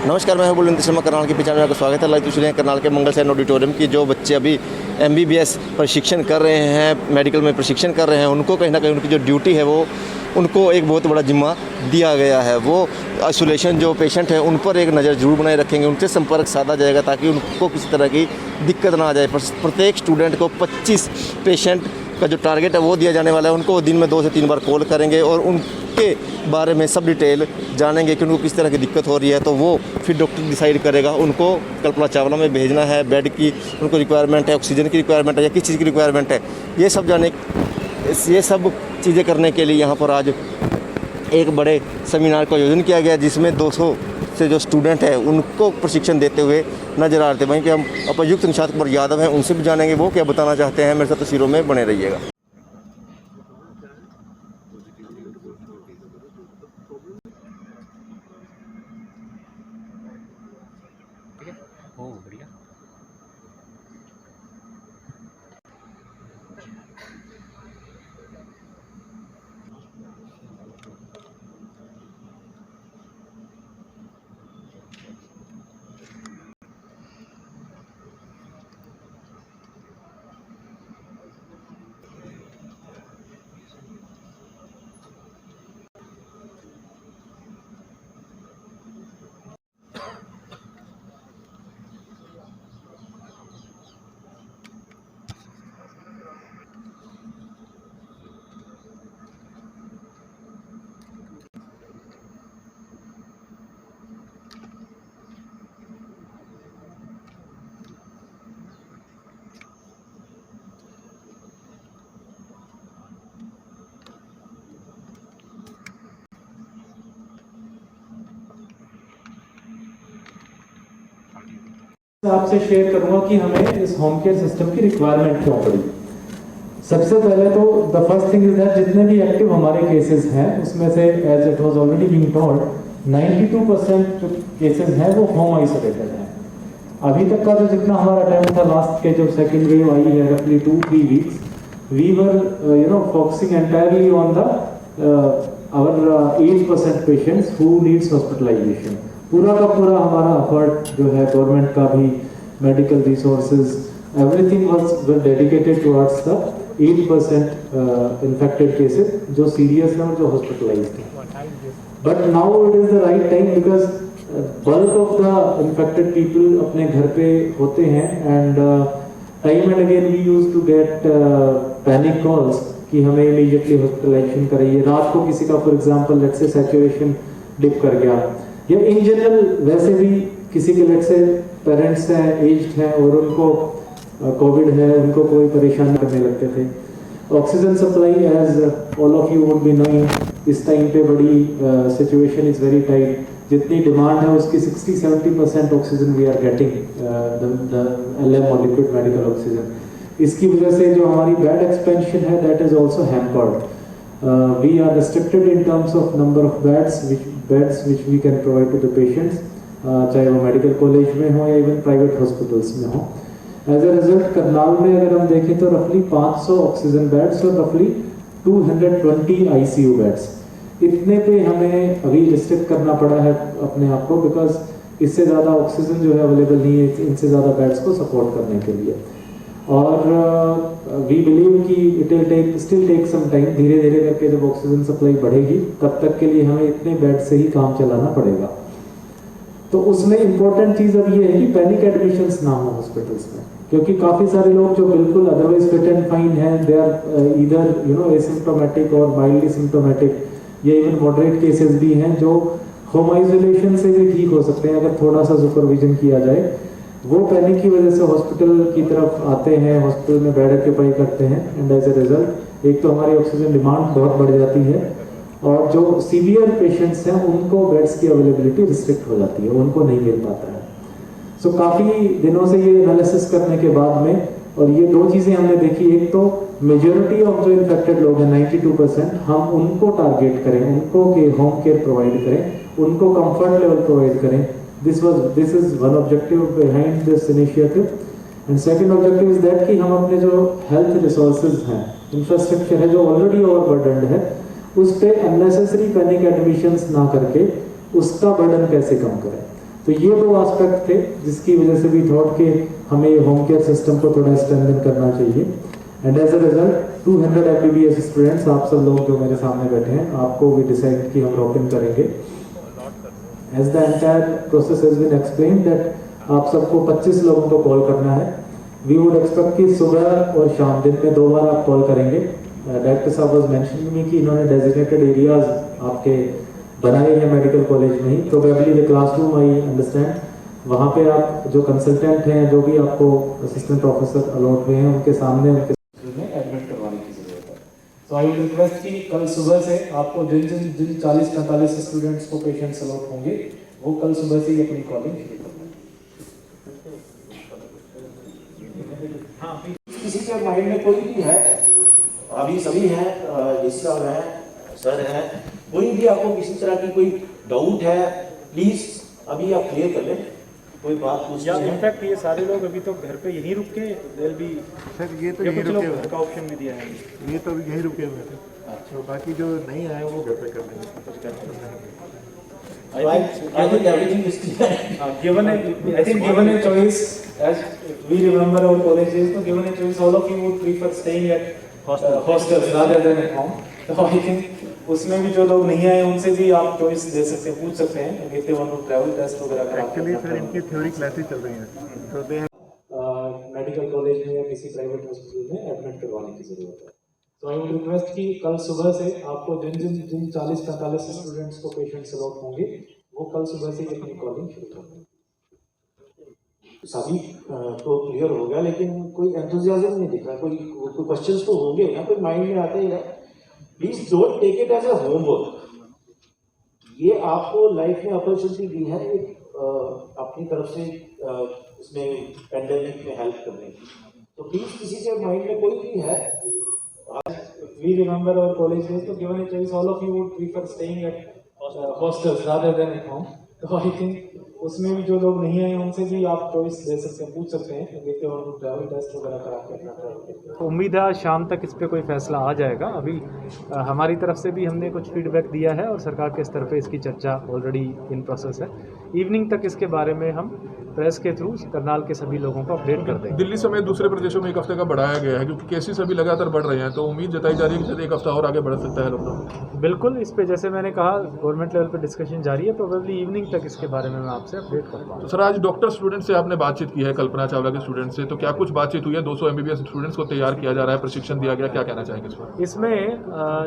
नमस्कार, मैं बुलंद शर्मा। करनाल के पिछाड़ में आपका स्वागत है। लाइव तस्वीरें करनाल के मंगल सैन ऑडिटोरियम की। जो बच्चे अभी MBBS प्रशिक्षण कर रहे हैं, मेडिकल में प्रशिक्षण कर रहे हैं, उनको कहीं ना कहीं उनकी जो ड्यूटी है वो उनको एक बहुत बड़ा जिम्मा दिया गया है। वो आइसोलेशन जो पेशेंट है उन पर एक नज़र जरूर बनाए रखेंगे, उनसे संपर्क साधा जाएगा ताकि उनको किसी तरह की दिक्कत ना आ जाए। प्रत्येक स्टूडेंट को 25 पेशेंट का जो टारगेट है वो दिया जाने वाला है। उनको दिन में 2 से 3 बार कॉल करेंगे और उनके बारे में सब डिटेल जानेंगे कि उनको किस तरह की दिक्कत हो रही है। तो वो फिर डॉक्टर डिसाइड करेगा उनको कल्पना चावला में भेजना है, बेड की उनको रिक्वायरमेंट है, ऑक्सीजन की रिक्वायरमेंट है या किस चीज़ की रिक्वायरमेंट है। ये सब चीज़ें करने के लिए यहाँ पर आज एक बड़े सेमिनार का आयोजन किया गया, जिसमें 200 से जो स्टूडेंट है उनको प्रशिक्षण देते हुए नजर आ रहे थे। वहीं पे हम उपायुक्त निशांत कुमार यादव हैं, उनसे भी जानेंगे वो क्या बताना चाहते हैं। मेरे साथ तस्वीरों में बने रहिएगा। बढ़िया। आपसे शेयर करूंगा कि हमें इस होम केयर सिस्टम की रिक्वायरमेंट क्यों पड़ी। सबसे पहले तो the first thing is that जितने भी एक्टिव हमारे केसेस हैं उसमें से as it was already being told 92% जो केसेस हैं वो होम आइसोलेटेड हैं। अभी तक का जो जितना हमारा अटेम्प्ट था लास्ट के जो सेकेंड वेव आई है रफली 2-3 weeks, we were focusing entirely on the our 8% patients who needs hospitalisation. पूरा का पूरा हमारा एफर्ट जो है गवर्नमेंट का भी, medical resources, everything was dedicated towards the 8% infected cases जो सीरियस हैं और जो हॉस्पिटलाइज्ड हैं। But now it is the right time because bulk of the infected people अपने घर पे होते हैं and time and again we used to get panic calls कि हमें इमीडिएटली हॉस्पिटलाइजेशन कराइए। रात को किसी का for example let's say saturation dip कर गया, या इन जनरल वैसे भी किसी के लेट्स से पेरेंट्स हैं, एज्ड हैं और उनको कोविड है, उनको कोई परेशानी करने लगते थे। Oxygen supply as all of you would be knowing इस टाइम पे बड़ी सिचुएशन इज वेरी टाइट। जितनी डिमांड है उसकी 60-70% oxygen we are getting, the LM और लिक्विड मेडिकल ऑक्सीजन। इसकी वजह से जो हमारी बेड एक्सपेंशन है that is also hampered. We are restricted in terms of number of beds which we can provide to the patients, चाहे वो medical college में हो या इवन प्राइवेट हॉस्पिटल्स में हो। एज ए रिजल्ट करनाल में अगर हम देखें तो रफली 500 ऑक्सीजन बेड्स और रफली 220 ICU बेड्स, इतने पे हमें अभी रिस्ट्रिक्ट करना पड़ा है अपने आप को, बिकॉज इससे ज़्यादा ऑक्सीजन जो है अवेलेबल नहीं है इनसे ज़्यादा बेड्स को सपोर्ट करने के लिए। और वी बिलीव कि it will still take some time. धीरे धीरे करके जब ऑक्सीजन सप्लाई बढ़ेगी तब तक के लिए हमें इतने बेड से ही काम चलाना पड़ेगा। तो उसमें इम्पोर्टेंट चीज़ अब ये है कि पैनिक एडमिशंस ना हो हॉस्पिटल्स में, क्योंकि काफ़ी सारे लोग जो बिल्कुल अदरवाइज फिट एंड फाइन हैं, दे आर ईदर एसिम्प्टोमेटिक और माइल्डली सिम्प्टोमेटिक, या इवन मॉडरेट केसेस भी हैं जो होम आइसोलेशन से भी ठीक हो सकते हैं अगर थोड़ा सा सुपरविजन किया जाए। वो पैनिक की वजह से हॉस्पिटल की तरफ आते हैं, हॉस्पिटल में बेड ऑक्यूपाई करते हैं एंड एज ए रिजल्ट एक तो हमारी ऑक्सीजन डिमांड बहुत बढ़ जाती है और जो सीवियर पेशेंट्स हैं उनको बेड्स की अवेलेबिलिटी रिस्ट्रिक्ट हो जाती है, उनको नहीं मिल पाता है। सो काफ़ी दिनों से ये एनालिसिस करने के बाद में और ये दो चीज़ें हमने देखी, एक तो मेजॉरिटी ऑफ जो इन्फेक्टेड लोग हैं 92%, हम उनको टारगेट करें, उनको के होम केयर प्रोवाइड करें, उनको कंफर्ट लेवल प्रोवाइड करें। This is one objective behind this initiative, and second objective is that कि हम अपने जो health resources हैं, infrastructure है जो already overburdened है, उस पे unnecessary panic admissions ना करके उसका burden कैसे कम करें। तो ये दो एस्पेक्ट थे जिसकी वजह से भी थॉट कि हमें होम केयर सिस्टम को थोड़ा स्ट्रेंथन करना चाहिए। And as a result 200 MBBS students, आप सब लोग जो मेरे सामने बैठे हैं, आपको भी डिसाइड कि हम रॉक इन करेंगे। As the entire process has been explain that आप सबको 25 लोगों को कॉल करना है। वी वुड एक्सपेक्ट कि सुबह और शाम दिन में 2 बार आप कॉल करेंगे। डायरेक्टर साहब वाज मेंशनिंग मी कि इन्होंने डेजिग्नेटेड एरियाज आपके बनाए हैं मेडिकल कॉलेज में ही, probably the classroom I understand, वहाँ पे आप जो कंसल्टेंट हैं, जो भी आपको असिस्टेंट प्रोफेसर अलॉट हुए हैं, उनके सामने उनके में एडमिट करवाने की जरूरत है। तो आई वुड रिक्वेस्ट कि कल सुबह से आपको जिन 40-45 स्टूडेंट्स को पेशेंट्स अलॉट होंगे, वो कल सुबह से ही अपनी कॉलिंग शुरू कर दें। हाँ, किसी के माइंड में कोई भी है, अभी सभी हैं, जिसका है सर है, कोई भी आपको किसी तरह की कोई डाउट है, प्लीज अभी आप क्लियर कर लें। कोई बात पूछनी है? इनफैक्ट ये सारे लोग अभी तो घर पे यहीं रुक के they'll be सर ये तो या यहीं कुछ रुके लोग हुए घर का ऑप्शन भी दिया है। ये तो अभी यहीं रुके हुए थे। तो बाकी जो नहीं आए वो घर पे कर लेंगे। I think everything is clear. I think given a choice, as we remember our college days, so given a choice, all of you would prefer staying at hostels rather than at home. So I think उसमें भी जो लोग नहीं आए उनसे भी आप choice दे सकते हैं, पूछ सकते हैं if they want to travel test वगैरह करा। एक्चुअली सर इनकी थ्योरी क्लासेस चल रही हैं, तो दे मेडिकल कॉलेज में या किसी प्राइवेट हॉस्पिटल में एडमिट करवाने की जरूरत है। तो आई वुड रिक्वेस्ट कि कल सुबह से आपको जिन 40-45 स्टूडेंट्स को पेशेंट्स अलॉट होंगे, वो कल सुबह से ही अपनी कॉलिंग शुरू कर दें। सभी तो क्लियर हो गया, लेकिन कोई एंथुजियाज्म नहीं दिख रहा, कोई क्वेश्चंस तो होंगे ना, कोई माइंड में आते ही है। Please don't take it as a homework. ये आपको लाइफ में अपॉर्चुनिटी दी है एक अपनी तरफ से इसमें पेंडेमिक में हेल्प करने की। तो प्लीज किसी के माइंड में कोई भी है, We remember our college days, so given a choice, all of you would prefer staying at hostels rather than at home. तो I think उसमें भी जो लोग नहीं आए उनसे भी आप चॉइस दे सकते हैं, पूछ सकते हैं, देखते हो ट्रैवल टेस्ट वगैरह करा के अपना ट्रैवल। उम्मीद है आज शाम तक इस पर कोई फैसला आ जाएगा। अभी हमारी तरफ से भी हमने कुछ फीडबैक दिया है और सरकार के स्तर पे इसकी चर्चा ऑलरेडी इन प्रोसेस है। इवनिंग तक इसके बारे में हम प्रेस के थ्रू करनाल के सभी लोगों को अपडेट कर देंगे। दिल्ली समेत दूसरे प्रदेशों में 1 हफ्ते का बढ़ाया गया है, क्योंकि केसेस अभी लगातार बढ़ रहे हैं, तो उम्मीद जताई जा रही है कि शायद 1 हफ्ता और आगे बढ़ सकता है लॉकडाउन। बिल्कुल, इस पे जैसे मैंने कहा गवर्नमेंट लेवल पे डिस्कशन जारी है, प्रोबेबली इवनिंग तक इसके बारे में मैं आपसे अपडेट कर पाऊंगा। तो सर आज डॉक्टर स्टूडेंट से आपने बातचीत की है, कल्पना चावला के स्टूडेंट से, तो क्या कुछ बातचीत हुई है? 200 MBBS स्टूडेंट्स को तैयार किया जा रहा है, प्रशिक्षण दिया गया, क्या कहना चाहेंगे इस पर? इसमें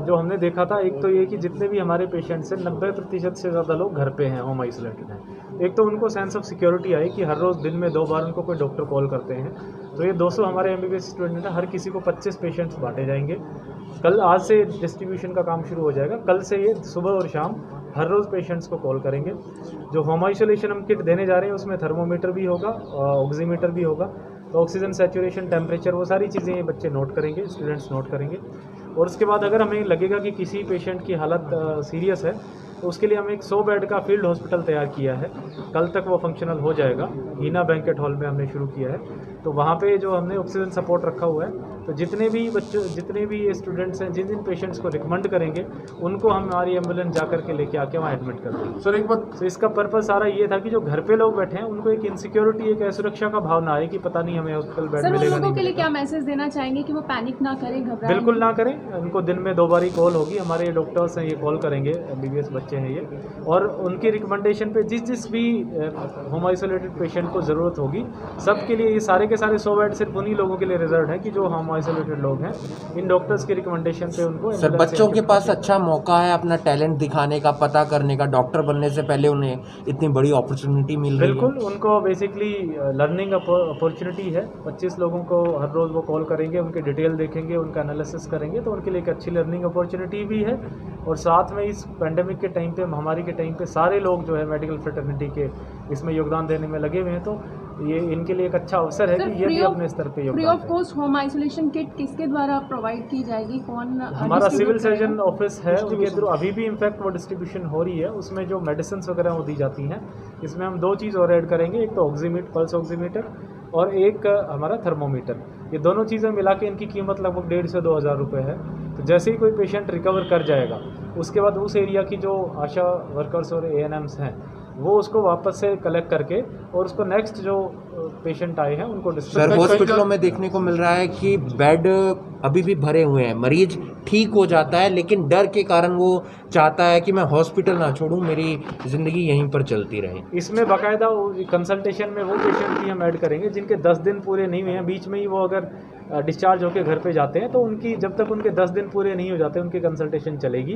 जो हमने देखा था, एक तो ये कि जितने भी हमारे पेशेंट्स हैं 90% से ज़्यादा लोग घर पे हैं, होम आइसोलेटेड हैं। एक तो उनको सेंस ऑफ सिक्योरिटी आई कि हर रोज़ दिन में 2 बार उनको कोई डॉक्टर कॉल करते हैं। तो ये 200 हमारे MBBS स्टूडेंट हैं, हर किसी को 25 पेशेंट्स बांटे जाएंगे। कल आज से डिस्ट्रीब्यूशन का काम शुरू हो जाएगा। कल से ये सुबह और शाम हर रोज़ पेशेंट्स को कॉल करेंगे। जो होम आइसोलेशन हम किट देने जा रहे हैं उसमें थर्मोमीटर भी होगा, ऑक्सीमीटर भी होगा, तो ऑक्सीजन सैचुरेशन, टेम्परेचर, वो सारी चीज़ें ये बच्चे नोट करेंगे, स्टूडेंट्स नोट करेंगे। और उसके बाद अगर हमें लगेगा कि किसी पेशेंट की हालत सीरियस है तो उसके लिए हम एक 100 बेड का फील्ड हॉस्पिटल तैयार किया है। कल तक वो फंक्शनल हो जाएगा। हीना बैंकेट हॉल में हमने शुरू किया है, तो वहाँ पे जो हमने ऑक्सीजन सपोर्ट रखा हुआ है, तो जितने भी ये स्टूडेंट्स हैं, जिन पेशेंट्स को रिकमेंड करेंगे उनको हम हमारी एम्बुलेंस जा करके लेके आके वहाँ एडमिट कर देंगे। सर एक बात, तो इसका पर्पस सारा ये था कि जो घर पे लोग बैठे हैं उनको एक इनसिक्योरिटी, एक असुरक्षा का भाव ना आए कि पता नहीं हमें हॉस्पिटल बेड सर, उन मिलेगा लोगों नहीं के लिए मिलेगा। क्या मैसेज देना चाहेंगे कि वो पैनिक ना करें, घबराएं? बिल्कुल ना करें। उनको दिन में 2 बार ही कॉल होगी, हमारे डॉक्टर्स हैं ये कॉल करेंगे, MBBS बच्चे हैं ये, और उनकी रिकमेंडेशन पे जिस भी होम आइसोलेटेड पेशेंट को ज़रूरत होगी, सबके लिए ये सारे के सारे 100 बेड सिर्फ उन्हीं लोगों के लिए रिजर्व है कि जो होम आइसोलेटेड लोग हैं। इन डॉक्टर्स की रिकमेंडेशन पे उनको सर बच्चों के पास अच्छा मौका है अपना टैलेंट दिखाने का, पता करने का। डॉक्टर बनने से पहले उन्हें इतनी बड़ी अपॉर्चुनिटी मिल रही है। बिल्कुल, उनको बेसिकली लर्निंग अपॉर्चुनिटी है। 25 लोगों को हर रोज़ वो कॉल करेंगे, उनके डिटेल देखेंगे, उनका एनालिसिस करेंगे, तो उनके लिए एक अच्छी लर्निंग अपॉर्चुनिटी भी है। और साथ में इस पेंडेमिक के टाइम पे, महामारी के टाइम पे सारे लोग जो है मेडिकल फ्रेटर्निटी के इसमें योगदान देने में लगे हुए हैं, तो ये इनके लिए एक अच्छा अवसर है कि ये भी अपने स्तर पे फ्री योगदान ऑफ दें। कॉस्ट होम आइसोलेशन किट किसके द्वारा प्रोवाइड की जाएगी? कौन हमारा सिविल distribute करेगा? सर्जन ऑफिस है, उनके थ्रू अभी भी इनफैक्ट वो डिस्ट्रीब्यूशन हो रही है। उसमें जो मेडिसिन वगैरह वो दी जाती हैं, इसमें हम 2 चीज़ और ऐड करेंगे, एक तो ऑक्सीमीटर, पल्स ऑक्सीमीटर, और एक हमारा थर्मोमीटर। ये दोनों चीज़ें मिला के इनकी कीमत लगभग 1,500 से 2,000 रुपये है। तो जैसे ही कोई पेशेंट रिकवर कर जाएगा, उसके बाद उस एरिया की जो आशा वर्कर्स और ANMs हैं, वो उसको वापस से कलेक्ट करके और उसको नेक्स्ट जो पेशेंट आए हैं उनको सर डिस्ट्रीब्यूट। हॉस्पिटलों में देखने को मिल रहा है कि बेड अभी भी भरे हुए हैं, मरीज ठीक हो जाता है लेकिन डर के कारण वो चाहता है कि मैं हॉस्पिटल ना छोड़ूं, मेरी ज़िंदगी यहीं पर चलती रहे। इसमें बाकायदा कंसल्टेशन में वो पेशेंट भी हम ऐड करेंगे जिनके 10 दिन पूरे नहीं हुए हैं, बीच में ही वो अगर डिस्चार्ज होकर घर पे जाते हैं तो उनकी जब तक उनके 10 दिन पूरे नहीं हो जाते उनकी कंसल्टेशन चलेगी,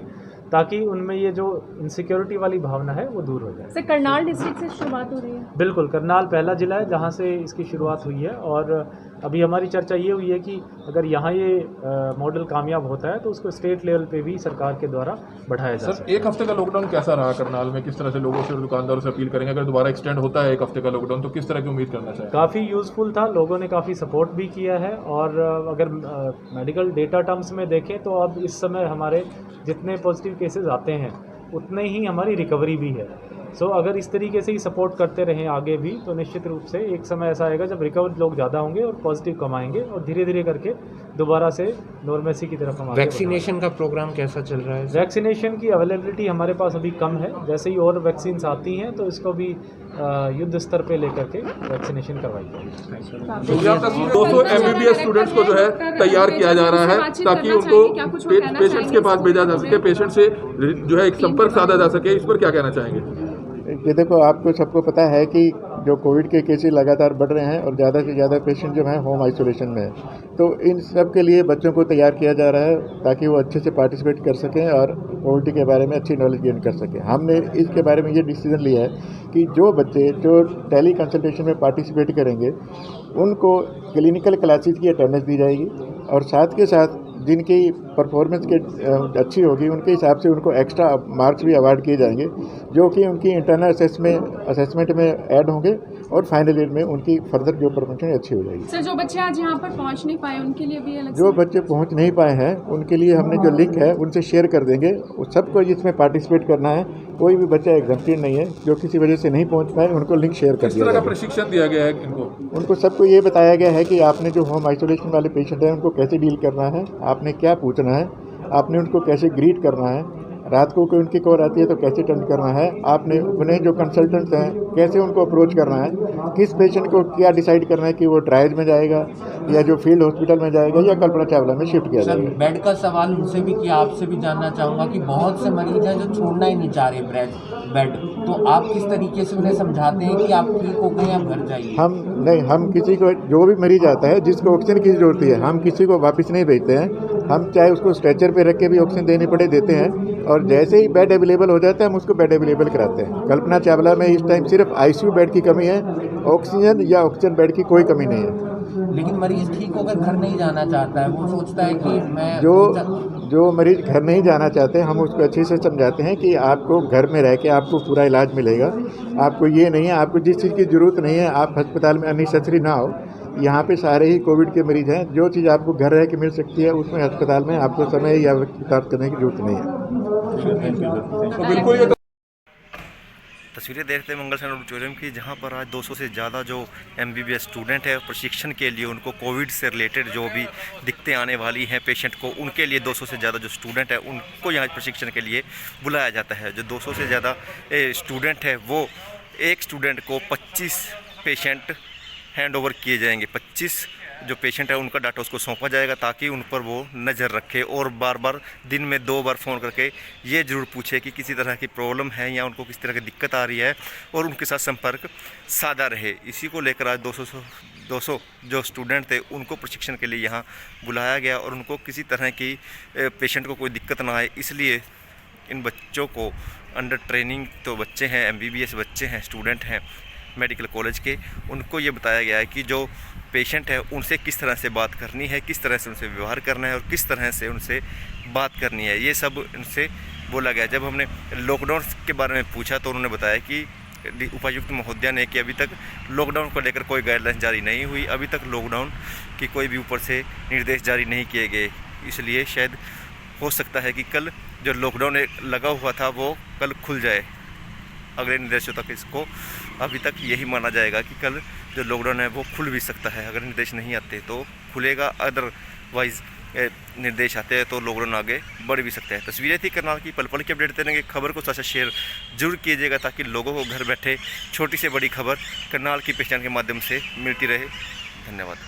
ताकि उनमें ये जो इनसिक्योरिटी वाली भावना है वो दूर हो जाए। सर करनाल डिस्ट्रिक्ट से शुरुआत हो रही है? बिल्कुल, करनाल पहला ज़िला है जहाँ से इसकी शुरुआत हुई है और अभी हमारी चर्चा ये हुई है कि अगर यहाँ ये मॉडल कामयाब होता है तो उसको स्टेट लेवल पे भी सरकार के द्वारा बढ़ाया जा सकता सर है। एक हफ्ते का लॉकडाउन कैसा रहा करनाल में, किस तरह से लोगों से और दुकानदारों से अपील करेंगे? अगर दोबारा एक्सटेंड होता है एक हफ्ते का लॉकडाउन तो किस तरह की उम्मीद करना चाहिए? काफ़ी यूज़फुल था, लोगों ने काफ़ी सपोर्ट भी किया है और अगर मेडिकल डेटा टर्म्स में देखें तो अब इस समय हमारे जितने पॉजिटिव केसेस आते हैं उतने ही हमारी रिकवरी भी है। सो अगर इस तरीके से ही सपोर्ट करते रहें आगे भी तो निश्चित रूप से एक समय ऐसा आएगा जब रिकवर लोग ज़्यादा होंगे और पॉजिटिव कम आएंगे और धीरे धीरे करके दोबारा से नॉर्मेसी की तरफ हम आगे वैक्सीनेशन का प्रोग्राम कैसा चल रहा है? वैक्सीनेशन की अवेलेबिलिटी हमारे पास अभी कम है, जैसे ही और वैक्सीन्स आती हैं तो इसको भी युद्ध स्तर पे लेकर के वैक्सीनेशन करवाई जाएगी। 200 MBBS स्टूडेंट्स को जो है तैयार किया जा रहा है ताकि उनको पेशेंट्स के पास भेजा जा सके, पेशेंट से जो है एक संपर्क साधा जा सके। इस पर क्या कहना चाहेंगे? ये देखो, आपको सबको पता है कि जो कोविड के केसेस लगातार बढ़ रहे हैं और ज़्यादा से ज़्यादा पेशेंट जो हैं होम आइसोलेशन में हैं, तो इन सब के लिए बच्चों को तैयार किया जा रहा है ताकि वो अच्छे से पार्टिसिपेट कर सकें और कोविड के बारे में अच्छी नॉलेज गेन कर सकें। हमने इसके बारे में ये डिसीजन लिया है कि जो बच्चे जो टेली कंसल्टेशन में पार्टिसिपेट करेंगे उनको क्लिनिकल क्लासेस की अटेंडेंस दी जाएगी और साथ के साथ जिनकी परफॉर्मेंस के अच्छी होगी उनके हिसाब से उनको एक्स्ट्रा मार्क्स भी अवार्ड किए जाएंगे जो कि उनकी इंटरनल असेसमेंट में ऐड होंगे और फाइनल ईयर में उनकी फर्दर जो परफॉर्मेंस अच्छी हो जाएगी। सर जो बच्चे आज यहाँ पर पहुँच नहीं पाए उनके लिए भी अलग जो बच्चे पहुँच नहीं पाए हैं उनके लिए हमने जो लिंक है उनसे शेयर कर देंगे। सबको इसमें पार्टिसिपेट करना है, कोई भी बच्चा एग्जम्प्टेड नहीं है। जो किसी वजह से नहीं पहुँच पाए उनको लिंक शेयर कर दिया जाएगा। प्रशिक्षण दिया गया है इनको? उनको सबको ये बताया गया है कि आपने जो होम आइसोलेशन वाले पेशेंट हैं उनको कैसे डील करना है, आपने क्या पूछना है, आपने उनको कैसे ग्रीट करना है, रात को कोई उनकी कॉल आती है तो कैसे अटेंड करना है, आपने उन्हें जो कंसल्टेंट्स हैं कैसे उनको अप्रोच करना है, किस पेशेंट को क्या डिसाइड करना है कि वो ट्रायज में जाएगा या जो फील्ड हॉस्पिटल में जाएगा या कल्पना चावला में शिफ्ट किया जाएगा। बेड का सवाल उनसे भी किया, आपसे भी जानना चाहूँगा कि बहुत से मरीज हैं जो छोड़ना ही नहीं चाह रहे बेड, तो आप किस तरीके से उन्हें समझाते हैं कि आप ठीक हो गए, आप घर जाइए? हम किसी को, जो भी मरीज आता है जिसको ऑक्सीजन की जरूरत है, हम किसी को वापस नहीं भेजते हैं। हम चाहे उसको स्ट्रेचर पे रख के भी ऑक्सीजन देनी पड़े देते हैं और जैसे ही बेड अवेलेबल हो जाता है हम उसको बेड अवेलेबल कराते हैं। कल्पना चावला में इस टाइम सिर्फ आईसीयू बेड की कमी है, ऑक्सीजन या ऑक्सीजन बेड की कोई कमी नहीं है। लेकिन मरीज ठीक होकर घर नहीं जाना चाहता है, वो सोचता है कि मैं जो मरीज घर नहीं जाना चाहते हम उसको अच्छे से समझाते हैं कि आपको घर में रह के आपको पूरा इलाज मिलेगा। आपको ये नहीं है, आपको जिस चीज़ की ज़रूरत नहीं है आप अस्पताल में अननेसेसरी ना हो। यहाँ पे सारे ही कोविड के मरीज हैं, जो चीज़ आपको घर रह के मिल सकती है उसमें अस्पताल में आपको समय या वक्त करने की जरूरत नहीं है। तो बिल्कुल ये तस्वीरें देखते हैं मंगल सेन ऑडिटोरियम की, जहां पर आज 200 से ज़्यादा जो MBBS स्टूडेंट है प्रशिक्षण के लिए उनको कोविड से रिलेटेड जो भी दिक्कतें आने वाली हैं पेशेंट को, उनके लिए 200 से ज़्यादा जो स्टूडेंट है उनको यहाँ प्रशिक्षण के लिए बुलाया जाता है। जो 200 से ज़्यादा स्टूडेंट है वो एक स्टूडेंट को 25 पेशेंट हैंड ओवर किए जाएंगे। 25 जो पेशेंट है उनका डाटा उसको सौंपा जाएगा ताकि उन पर वो नज़र रखे और बार बार दिन में 2 बार फ़ोन करके ये ज़रूर पूछे कि किसी तरह की प्रॉब्लम है या उनको किस तरह की दिक्कत आ रही है और उनके साथ संपर्क साधा रहे। इसी को लेकर आज 200 जो स्टूडेंट थे उनको प्रशिक्षण के लिए यहाँ बुलाया गया और उनको किसी तरह की पेशेंट को कोई दिक्कत ना आए, इसलिए इन बच्चों को अंडर ट्रेनिंग तो बच्चे हैं, MBBS बच्चे हैं, स्टूडेंट हैं मेडिकल कॉलेज के, उनको ये बताया गया है कि जो पेशेंट है उनसे किस तरह से बात करनी है, किस तरह से उनसे व्यवहार करना है और किस तरह से उनसे बात करनी है, ये सब उनसे बोला गया। जब हमने लॉकडाउन के बारे में पूछा तो उन्होंने बताया कि उपायुक्त महोदया ने कि अभी तक लॉकडाउन को लेकर कोई गाइडलाइन जारी नहीं हुई, अभी तक लॉकडाउन की कोई भी ऊपर से निर्देश जारी नहीं किए गए, इसलिए शायद हो सकता है कि कल जो लॉकडाउन लगा हुआ था वो कल खुल जाए। अगले निर्देशों तक इसको अभी तक यही माना जाएगा कि कल जो लॉकडाउन है वो खुल भी सकता है, अगर निर्देश नहीं आते तो खुलेगा, अदरवाइज़ निर्देश आते हैं तो लोग आगे बढ़ भी सकते हैं। तस्वीरें थी करनाल की, पल पल की अपडेट देने की। खबर को साथ शेयर जरूर कीजिएगा ताकि लोगों को घर बैठे छोटी से बड़ी खबर करनाल की पहचान के माध्यम से मिलती रहे। धन्यवाद।